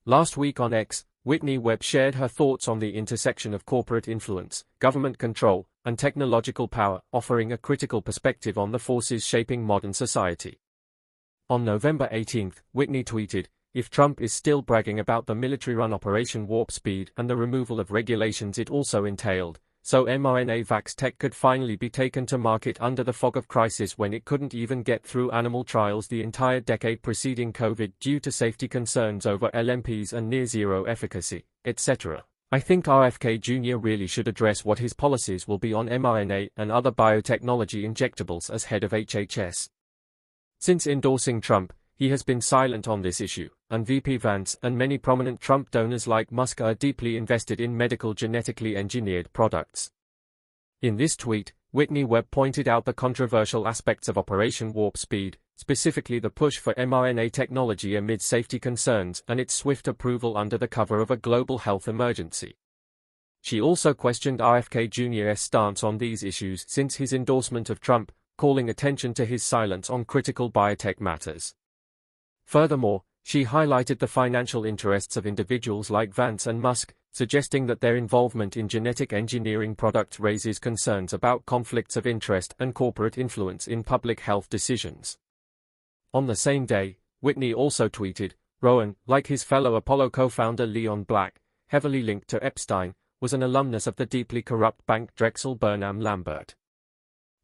Last week on X, Whitney Webb shared her thoughts on the intersection of corporate influence, government control, and technological power, offering a critical perspective on the forces shaping modern society. On November 18, Whitney tweeted, "If Trump is still bragging about the military-run Operation Warp Speed and the removal of regulations it also entailed, so mRNA vax tech could finally be taken to market under the fog of crisis when it couldn't even get through animal trials the entire decade preceding COVID due to safety concerns over LMPs and near-zero efficacy, etc. I think RFK Jr. really should address what his policies will be on mRNA and other biotechnology injectables as head of HHS. Since endorsing Trump, he has been silent on this issue, and VP Vance and many prominent Trump donors like Musk are deeply invested in medical genetically engineered products." In this tweet, Whitney Webb pointed out the controversial aspects of Operation Warp Speed, specifically the push for mRNA technology amid safety concerns and its swift approval under the cover of a global health emergency. She also questioned RFK Jr.'s stance on these issues since his endorsement of Trump, calling attention to his silence on critical biotech matters. Furthermore, she highlighted the financial interests of individuals like Vance and Musk, suggesting that their involvement in genetic engineering products raises concerns about conflicts of interest and corporate influence in public health decisions. On the same day, Whitney also tweeted, "Rowan, like his fellow Apollo co-founder Leon Black, heavily linked to Epstein, was an alumnus of the deeply corrupt bank Drexel Burnham Lambert.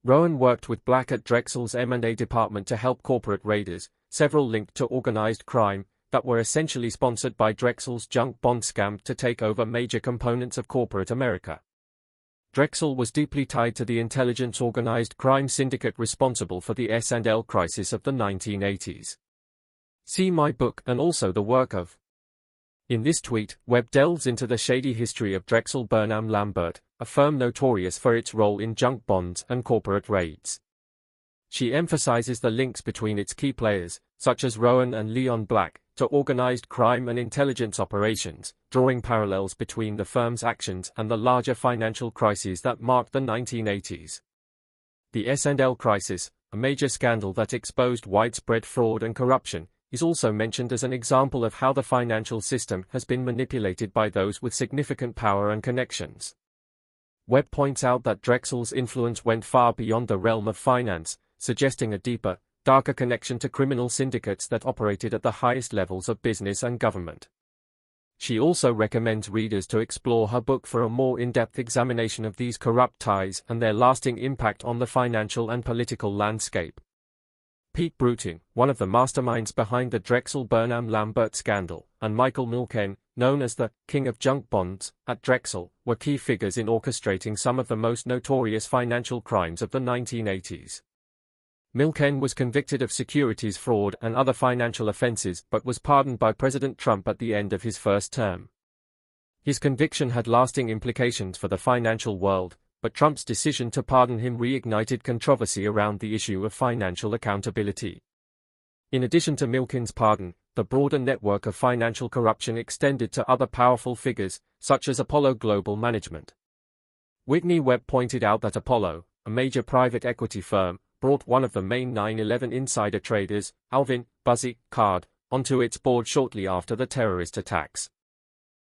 Rowan worked with Black at Drexel's M&A department to help corporate raiders, several linked to organized crime, that were essentially sponsored by Drexel's junk bond scam to take over major components of corporate America. Drexel was deeply tied to the intelligence organized crime syndicate responsible for the S&L crisis of the 1980s. See my book and also the work of." In this tweet, Webb delves into the shady history of Drexel Burnham Lambert, a firm notorious for its role in junk bonds and corporate raids. She emphasizes the links between its key players, such as Rowan and Leon Black, to organized crime and intelligence operations, drawing parallels between the firm's actions and the larger financial crises that marked the 1980s. The S&L crisis, a major scandal that exposed widespread fraud and corruption, is also mentioned as an example of how the financial system has been manipulated by those with significant power and connections. Webb points out that Drexel's influence went far beyond the realm of finance, suggesting a deeper, darker connection to criminal syndicates that operated at the highest levels of business and government. She also recommends readers to explore her book for a more in-depth examination of these corrupt ties and their lasting impact on the financial and political landscape. Pete Bruting, one of the masterminds behind the Drexel Burnham Lambert scandal, and Michael Milken, known as the King of Junk Bonds, at Drexel, were key figures in orchestrating some of the most notorious financial crimes of the 1980s. Milken was convicted of securities fraud and other financial offenses but was pardoned by President Trump at the end of his first term. His conviction had lasting implications for the financial world, but Trump's decision to pardon him reignited controversy around the issue of financial accountability. In addition to Milken's pardon, the broader network of financial corruption extended to other powerful figures, such as Apollo Global Management. Whitney Webb pointed out that Apollo, a major private equity firm, brought one of the main 9/11 insider traders, Alvin "Buzzy" Card, onto its board shortly after the terrorist attacks.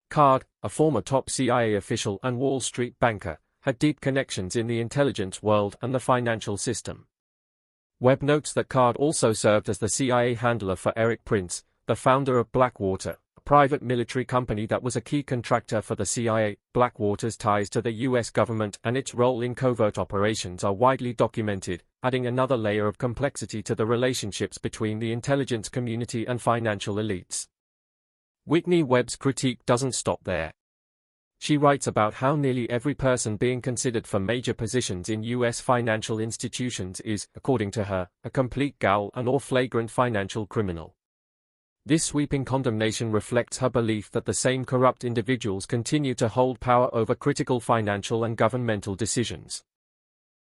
Card, a former top CIA official and Wall Street banker, had deep connections in the intelligence world and the financial system. Webb notes that Card also served as the CIA handler for Eric Prince, the founder of Blackwater, a private military company that was a key contractor for the CIA. Blackwater's ties to the U.S. government and its role in covert operations are widely documented, adding another layer of complexity to the relationships between the intelligence community and financial elites. Whitney Webb's critique doesn't stop there. She writes about how nearly every person being considered for major positions in U.S. financial institutions is, according to her, a complete ghoul and/or flagrant financial criminal. This sweeping condemnation reflects her belief that the same corrupt individuals continue to hold power over critical financial and governmental decisions.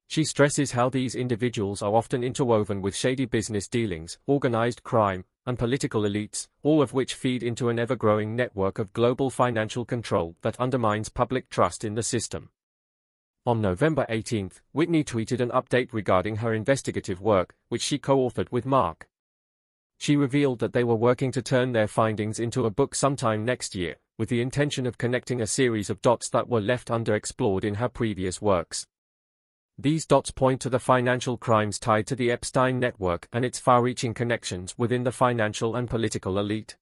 She stresses how these individuals are often interwoven with shady business dealings, organized crime, and political elites, all of which feed into an ever-growing network of global financial control that undermines public trust in the system. On November 18, Whitney tweeted an update regarding her investigative work, which she co-authored with Mark She revealed that they were working to turn their findings into a book sometime next year, with the intention of connecting a series of dots that were left underexplored in her previous works. These dots point to the financial crimes tied to the Epstein network and its far-reaching connections within the financial and political elite.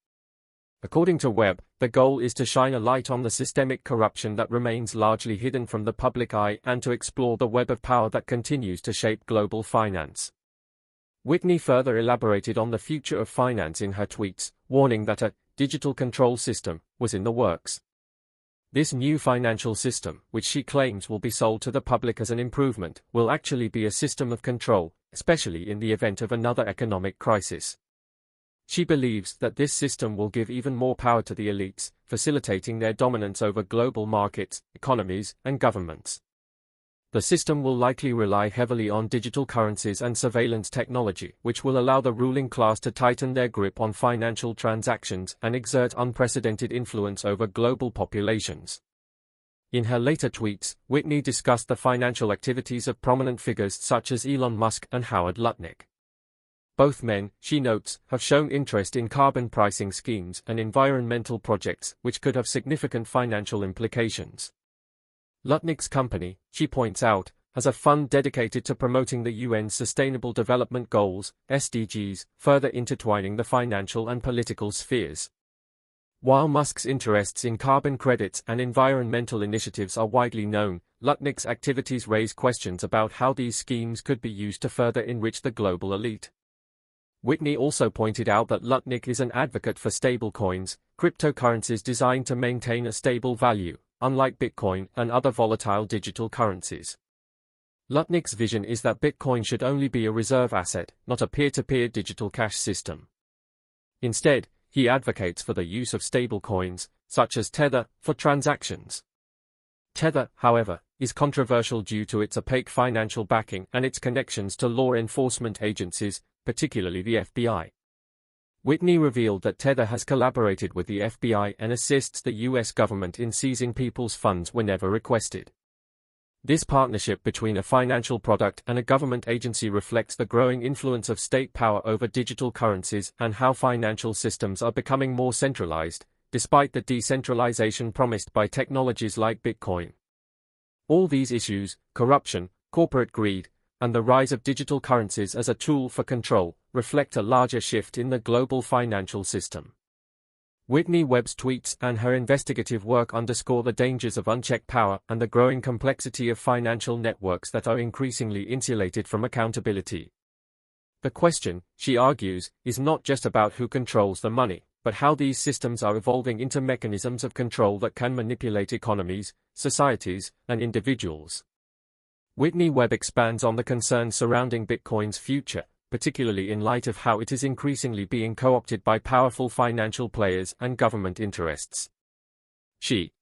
According to Webb, the goal is to shine a light on the systemic corruption that remains largely hidden from the public eye and to explore the web of power that continues to shape global finance. Whitney further elaborated on the future of finance in her tweets, warning that a digital control system was in the works. This new financial system, which she claims will be sold to the public as an improvement, will actually be a system of control, especially in the event of another economic crisis. She believes that this system will give even more power to the elites, facilitating their dominance over global markets, economies, and governments. The system will likely rely heavily on digital currencies and surveillance technology, which will allow the ruling class to tighten their grip on financial transactions and exert unprecedented influence over global populations. In her later tweets, Whitney discussed the financial activities of prominent figures such as Elon Musk and Howard Lutnick. Both men, she notes, have shown interest in carbon pricing schemes and environmental projects, which could have significant financial implications. Lutnick's company, she points out, has a fund dedicated to promoting the UN's Sustainable Development Goals, SDGs, further intertwining the financial and political spheres. While Musk's interests in carbon credits and environmental initiatives are widely known, Lutnick's activities raise questions about how these schemes could be used to further enrich the global elite. Whitney also pointed out that Lutnick is an advocate for stablecoins, cryptocurrencies designed to maintain a stable value, unlike Bitcoin and other volatile digital currencies. Lutnick's vision is that Bitcoin should only be a reserve asset, not a peer-to-peer digital cash system. Instead, he advocates for the use of stablecoins, such as Tether, for transactions. Tether, however, is controversial due to its opaque financial backing and its connections to law enforcement agencies, particularly the FBI. Whitney revealed that Tether has collaborated with the FBI and assists the U.S. government in seizing people's funds whenever requested. This partnership between a financial product and a government agency reflects the growing influence of state power over digital currencies and how financial systems are becoming more centralized, despite the decentralization promised by technologies like Bitcoin. All these issues, corruption, corporate greed, and the rise of digital currencies as a tool for control, reflect a larger shift in the global financial system. Whitney Webb's tweets and her investigative work underscore the dangers of unchecked power and the growing complexity of financial networks that are increasingly insulated from accountability. The question, she argues, is not just about who controls the money, but how these systems are evolving into mechanisms of control that can manipulate economies, societies, and individuals. Whitney Webb expands on the concerns surrounding Bitcoin's future, particularly in light of how it is increasingly being co-opted by powerful financial players and government interests. She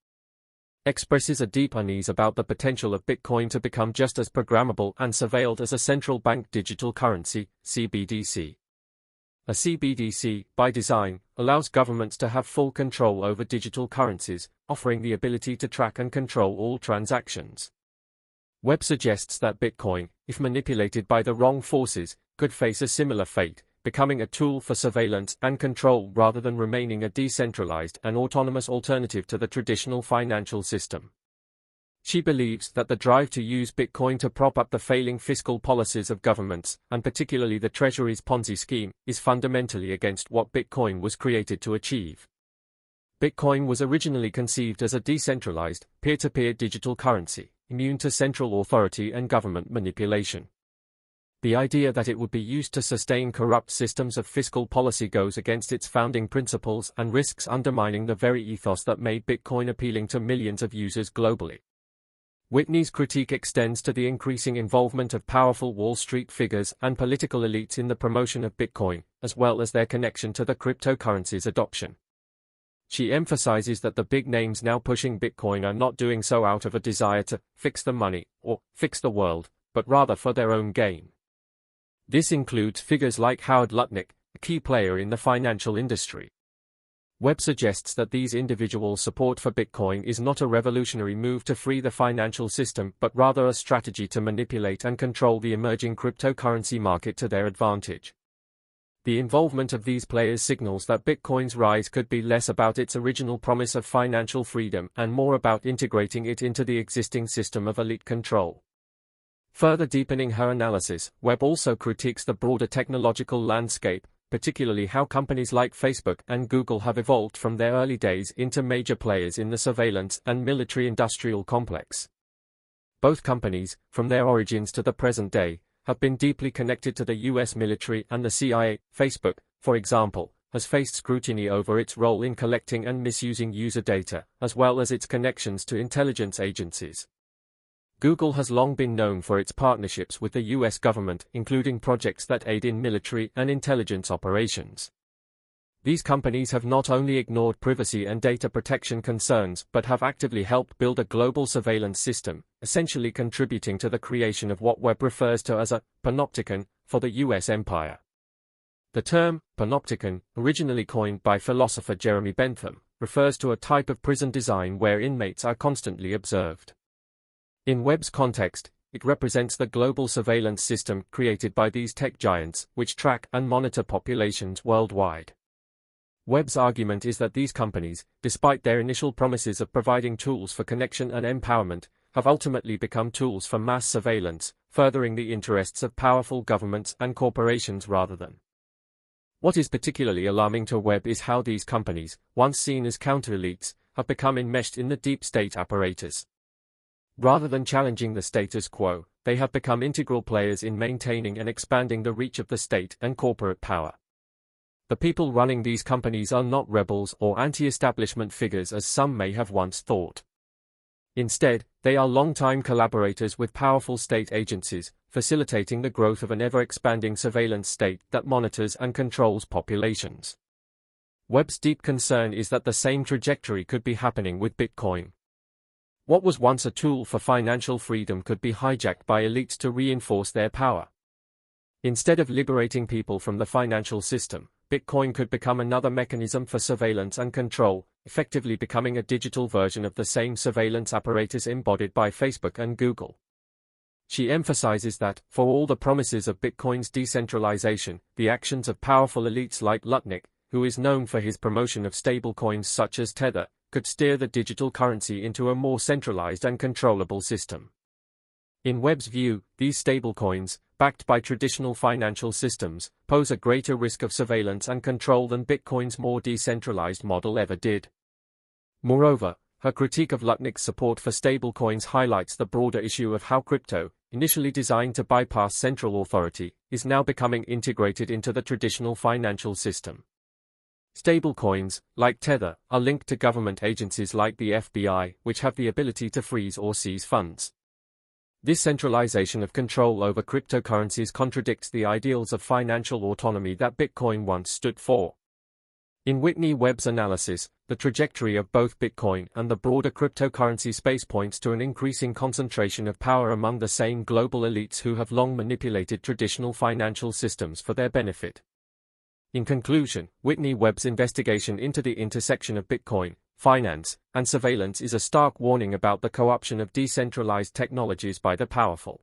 expresses a deep unease about the potential of Bitcoin to become just as programmable and surveilled as a central bank digital currency, CBDC. A CBDC, by design, allows governments to have full control over digital currencies, offering the ability to track and control all transactions. Webb suggests that Bitcoin, if manipulated by the wrong forces, could face a similar fate, becoming a tool for surveillance and control rather than remaining a decentralized and autonomous alternative to the traditional financial system. She believes that the drive to use Bitcoin to prop up the failing fiscal policies of governments, and particularly the Treasury's Ponzi scheme, is fundamentally against what Bitcoin was created to achieve. Bitcoin was originally conceived as a decentralized, peer-to-peer digital currency, immune to central authority and government manipulation. The idea that it would be used to sustain corrupt systems of fiscal policy goes against its founding principles and risks undermining the very ethos that made Bitcoin appealing to millions of users globally. Whitney's critique extends to the increasing involvement of powerful Wall Street figures and political elites in the promotion of Bitcoin, as well as their connection to the cryptocurrency's adoption. She emphasizes that the big names now pushing Bitcoin are not doing so out of a desire to fix the money or fix the world, but rather for their own gain. This includes figures like Howard Lutnick, a key player in the financial industry. Webb suggests that these individuals' support for Bitcoin is not a revolutionary move to free the financial system, but rather a strategy to manipulate and control the emerging cryptocurrency market to their advantage. The involvement of these players signals that Bitcoin's rise could be less about its original promise of financial freedom and more about integrating it into the existing system of elite control. Further deepening her analysis, Webb also critiques the broader technological landscape, particularly how companies like Facebook and Google have evolved from their early days into major players in the surveillance and military-industrial complex. Both companies, from their origins to the present day, have been deeply connected to the US military and the CIA. Facebook, for example, has faced scrutiny over its role in collecting and misusing user data, as well as its connections to intelligence agencies. Google has long been known for its partnerships with the US government, including projects that aid in military and intelligence operations. These companies have not only ignored privacy and data protection concerns but have actively helped build a global surveillance system, essentially contributing to the creation of what Webb refers to as a panopticon for the US empire. The term panopticon, originally coined by philosopher Jeremy Bentham, refers to a type of prison design where inmates are constantly observed. In Webb's context, it represents the global surveillance system created by these tech giants, which track and monitor populations worldwide. Webb's argument is that these companies, despite their initial promises of providing tools for connection and empowerment, have ultimately become tools for mass surveillance, furthering the interests of powerful governments and corporations rather than. What is particularly alarming to Webb is how these companies, once seen as counter-elites, have become enmeshed in the deep state apparatus. Rather than challenging the status quo, they have become integral players in maintaining and expanding the reach of the state and corporate power. The people running these companies are not rebels or anti-establishment figures as some may have once thought. Instead, they are long-time collaborators with powerful state agencies, facilitating the growth of an ever-expanding surveillance state that monitors and controls populations. Webb's deep concern is that the same trajectory could be happening with Bitcoin. What was once a tool for financial freedom could be hijacked by elites to reinforce their power. Instead of liberating people from the financial system, Bitcoin could become another mechanism for surveillance and control, effectively becoming a digital version of the same surveillance apparatus embodied by Facebook and Google. She emphasizes that, for all the promises of Bitcoin's decentralization, the actions of powerful elites like Lutnick, who is known for his promotion of stablecoins such as Tether, could steer the digital currency into a more centralized and controllable system. In Webb's view, these stablecoins, backed by traditional financial systems, pose a greater risk of surveillance and control than Bitcoin's more decentralized model ever did. Moreover, her critique of Lutnick's support for stablecoins highlights the broader issue of how crypto, initially designed to bypass central authority, is now becoming integrated into the traditional financial system. Stablecoins, like Tether, are linked to government agencies like the FBI, which have the ability to freeze or seize funds. This centralization of control over cryptocurrencies contradicts the ideals of financial autonomy that Bitcoin once stood for. In Whitney Webb's analysis, the trajectory of both Bitcoin and the broader cryptocurrency space points to an increasing concentration of power among the same global elites who have long manipulated traditional financial systems for their benefit. In conclusion, Whitney Webb's investigation into the intersection of Bitcoin, finance, and surveillance is a stark warning about the co-option of decentralized technologies by the powerful.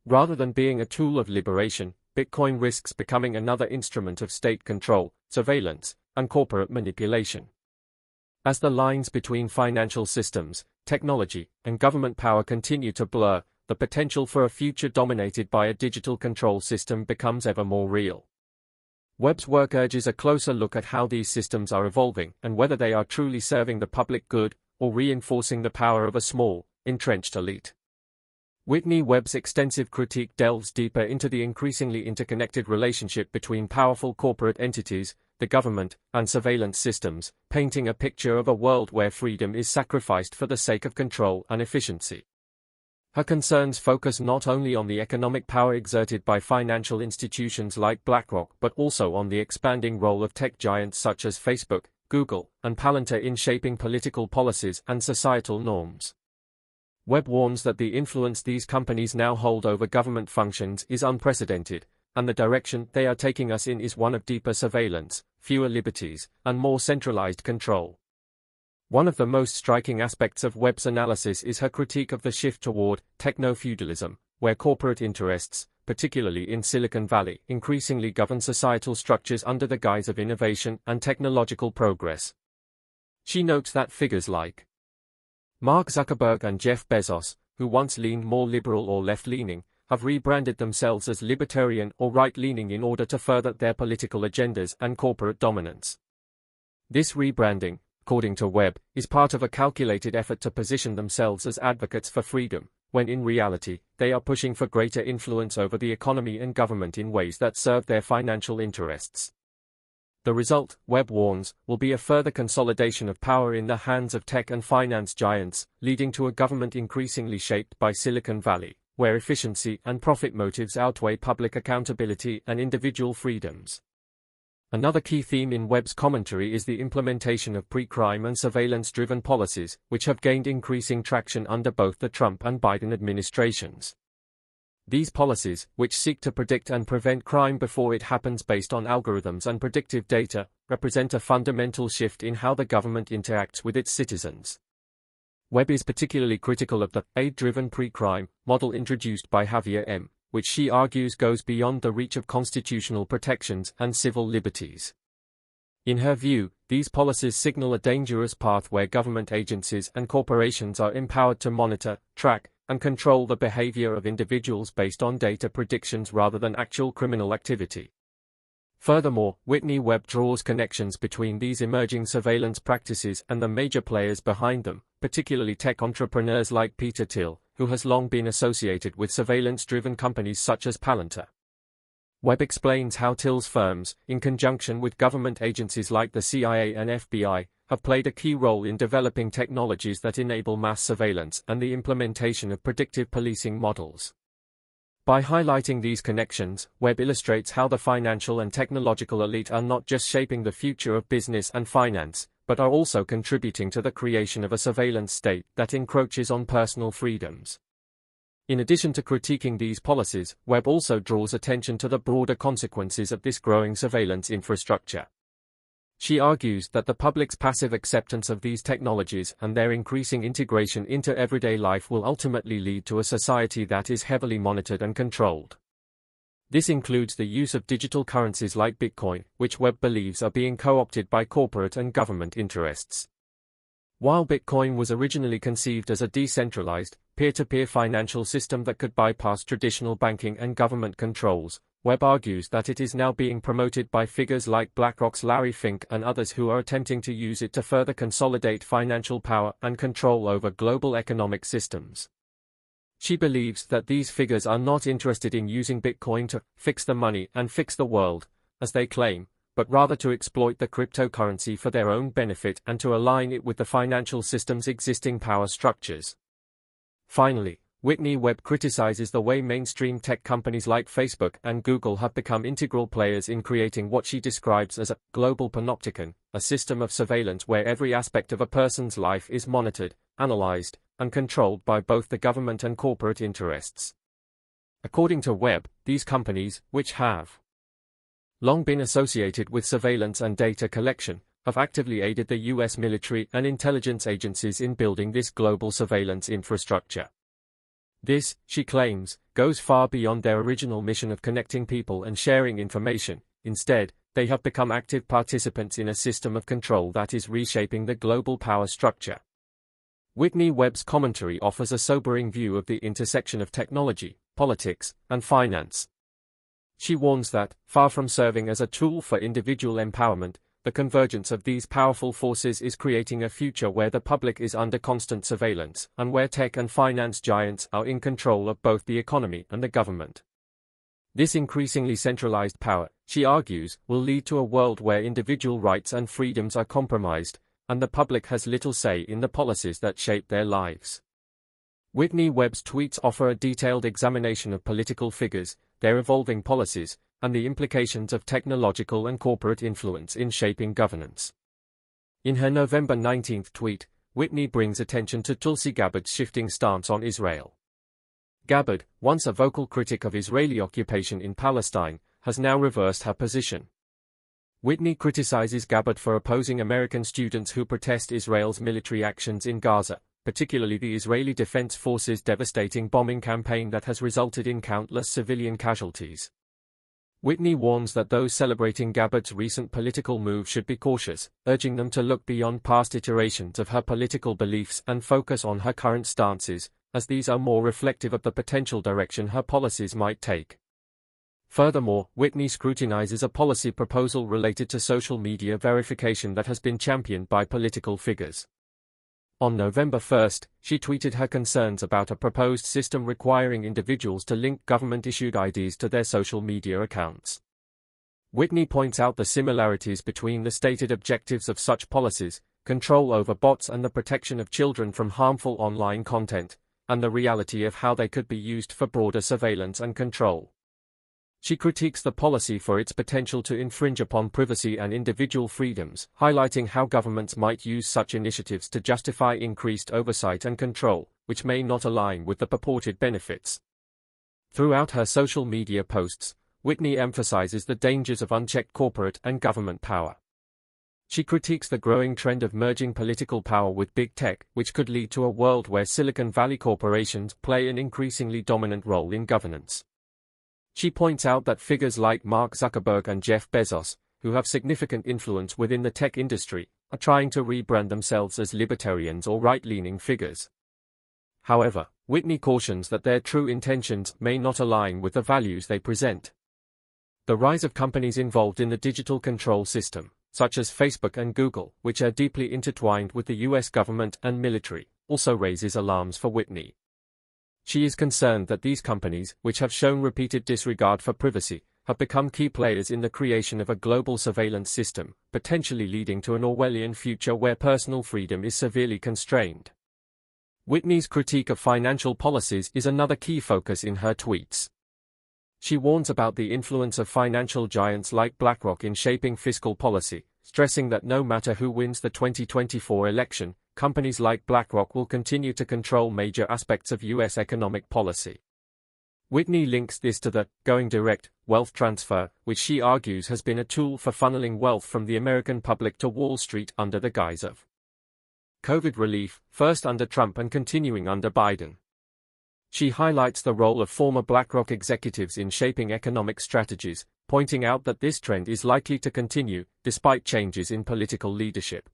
Rather than being a tool of liberation, Bitcoin risks becoming another instrument of state control, surveillance, and corporate manipulation. As the lines between financial systems, technology, and government power continue to blur, the potential for a future dominated by a digital control system becomes ever more real. Webb's work urges a closer look at how these systems are evolving and whether they are truly serving the public good or reinforcing the power of a small, entrenched elite. Whitney Webb's extensive critique delves deeper into the increasingly interconnected relationship between powerful corporate entities, the government, and surveillance systems, painting a picture of a world where freedom is sacrificed for the sake of control and efficiency. Her concerns focus not only on the economic power exerted by financial institutions like BlackRock but also on the expanding role of tech giants such as Facebook, Google, and Palantir in shaping political policies and societal norms. Webb warns that the influence these companies now hold over government functions is unprecedented, and the direction they are taking us in is one of deeper surveillance, fewer liberties, and more centralized control. One of the most striking aspects of Webb's analysis is her critique of the shift toward techno-feudalism, where corporate interests, particularly in Silicon Valley, increasingly govern societal structures under the guise of innovation and technological progress. She notes that figures like Mark Zuckerberg and Jeff Bezos, who once leaned more liberal or left-leaning, have rebranded themselves as libertarian or right-leaning in order to further their political agendas and corporate dominance. This rebranding, according to Webb, is part of a calculated effort to position themselves as advocates for freedom, when in reality, they are pushing for greater influence over the economy and government in ways that serve their financial interests. The result, Webb warns, will be a further consolidation of power in the hands of tech and finance giants, leading to a government increasingly shaped by Silicon Valley, where efficiency and profit motives outweigh public accountability and individual freedoms. Another key theme in Webb's commentary is the implementation of pre-crime and surveillance-driven policies, which have gained increasing traction under both the Trump and Biden administrations. These policies, which seek to predict and prevent crime before it happens based on algorithms and predictive data, represent a fundamental shift in how the government interacts with its citizens. Webb is particularly critical of the aid-driven pre-crime model introduced by Javier M., which she argues goes beyond the reach of constitutional protections and civil liberties. In her view, these policies signal a dangerous path where government agencies and corporations are empowered to monitor, track, and control the behavior of individuals based on data predictions rather than actual criminal activity. Furthermore, Whitney Webb draws connections between these emerging surveillance practices and the major players behind them, particularly tech entrepreneurs like Peter Thiel, who has long been associated with surveillance-driven companies such as Palantir. Webb explains how Thiel's firms, in conjunction with government agencies like the CIA and FBI, have played a key role in developing technologies that enable mass surveillance and the implementation of predictive policing models. By highlighting these connections, Webb illustrates how the financial and technological elite are not just shaping the future of business and finance, but are also contributing to the creation of a surveillance state that encroaches on personal freedoms. In addition to critiquing these policies, Webb also draws attention to the broader consequences of this growing surveillance infrastructure. She argues that the public's passive acceptance of these technologies and their increasing integration into everyday life will ultimately lead to a society that is heavily monitored and controlled. This includes the use of digital currencies like Bitcoin, which Webb believes are being co-opted by corporate and government interests. While Bitcoin was originally conceived as a decentralized, peer-to-peer financial system that could bypass traditional banking and government controls, Webb argues that it is now being promoted by figures like BlackRock's Larry Fink and others who are attempting to use it to further consolidate financial power and control over global economic systems. She believes that these figures are not interested in using Bitcoin to fix the money and fix the world, as they claim, but rather to exploit the cryptocurrency for their own benefit and to align it with the financial system's existing power structures. Finally, Whitney Webb criticizes the way mainstream tech companies like Facebook and Google have become integral players in creating what she describes as a global panopticon, a system of surveillance where every aspect of a person's life is monitored, analyzed, and controlled by both the government and corporate interests. According to Webb, these companies, which have long been associated with surveillance and data collection, have actively aided the U.S. military and intelligence agencies in building this global surveillance infrastructure. This, she claims, goes far beyond their original mission of connecting people and sharing information. Instead, they have become active participants in a system of control that is reshaping the global power structure. Whitney Webb's commentary offers a sobering view of the intersection of technology, politics, and finance. She warns that, far from serving as a tool for individual empowerment, the convergence of these powerful forces is creating a future where the public is under constant surveillance, and where tech and finance giants are in control of both the economy and the government. This increasingly centralized power, she argues, will lead to a world where individual rights and freedoms are compromised, and the public has little say in the policies that shape their lives. Whitney Webb's tweets offer a detailed examination of political figures, their evolving policies, and the implications of technological and corporate influence in shaping governance. In her November 19 tweet, Whitney brings attention to Tulsi Gabbard's shifting stance on Israel. Gabbard, once a vocal critic of Israeli occupation in Palestine, has now reversed her position. Whitney criticizes Gabbard for opposing American students who protest Israel's military actions in Gaza, particularly the Israeli Defense Forces' devastating bombing campaign that has resulted in countless civilian casualties. Whitney warns that those celebrating Gabbart's recent political move should be cautious, urging them to look beyond past iterations of her political beliefs and focus on her current stances, as these are more reflective of the potential direction her policies might take. Furthermore, Whitney scrutinizes a policy proposal related to social media verification that has been championed by political figures. On November 1, she tweeted her concerns about a proposed system requiring individuals to link government-issued IDs to their social media accounts. Whitney points out the similarities between the stated objectives of such policies, control over bots and the protection of children from harmful online content, and the reality of how they could be used for broader surveillance and control. She critiques the policy for its potential to infringe upon privacy and individual freedoms, highlighting how governments might use such initiatives to justify increased oversight and control, which may not align with the purported benefits. Throughout her social media posts, Whitney emphasizes the dangers of unchecked corporate and government power. She critiques the growing trend of merging political power with big tech, which could lead to a world where Silicon Valley corporations play an increasingly dominant role in governance. She points out that figures like Mark Zuckerberg and Jeff Bezos, who have significant influence within the tech industry, are trying to rebrand themselves as libertarians or right-leaning figures. However, Whitney cautions that their true intentions may not align with the values they present. The rise of companies involved in the digital control system, such as Facebook and Google, which are deeply intertwined with the US government and military, also raises alarms for Whitney. She is concerned that these companies, which have shown repeated disregard for privacy, have become key players in the creation of a global surveillance system, potentially leading to an Orwellian future where personal freedom is severely constrained. Whitney's critique of financial policies is another key focus in her tweets. She warns about the influence of financial giants like BlackRock in shaping fiscal policy, stressing that no matter who wins the 2024 election, companies like BlackRock will continue to control major aspects of U.S. economic policy. Whitney links this to the going direct wealth transfer, which she argues has been a tool for funneling wealth from the American public to Wall Street under the guise of COVID relief, first under Trump and continuing under Biden. She highlights the role of former BlackRock executives in shaping economic strategies, pointing out that this trend is likely to continue, despite changes in political leadership.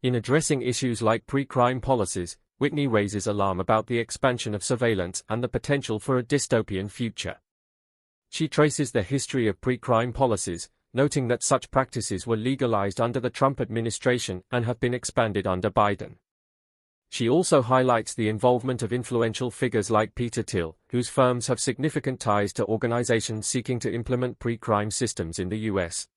In addressing issues like pre-crime policies, Whitney raises alarm about the expansion of surveillance and the potential for a dystopian future. She traces the history of pre-crime policies, noting that such practices were legalized under the Trump administration and have been expanded under Biden. She also highlights the involvement of influential figures like Peter Thiel, whose firms have significant ties to organizations seeking to implement pre-crime systems in the U.S.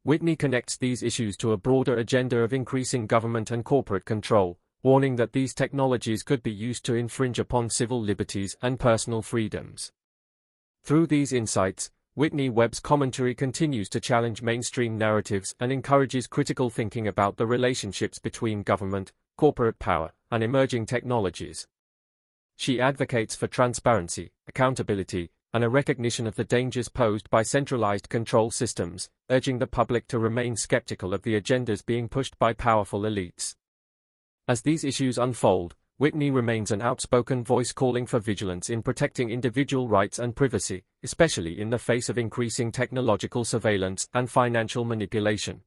Whitney connects these issues to a broader agenda of increasing government and corporate control, warning that these technologies could be used to infringe upon civil liberties and personal freedoms. Through these insights, Whitney Webb's commentary continues to challenge mainstream narratives and encourages critical thinking about the relationships between government, corporate power, and emerging technologies. She advocates for transparency, accountability, and a recognition of the dangers posed by centralized control systems, urging the public to remain skeptical of the agendas being pushed by powerful elites. As these issues unfold, Whitney remains an outspoken voice calling for vigilance in protecting individual rights and privacy, especially in the face of increasing technological surveillance and financial manipulation.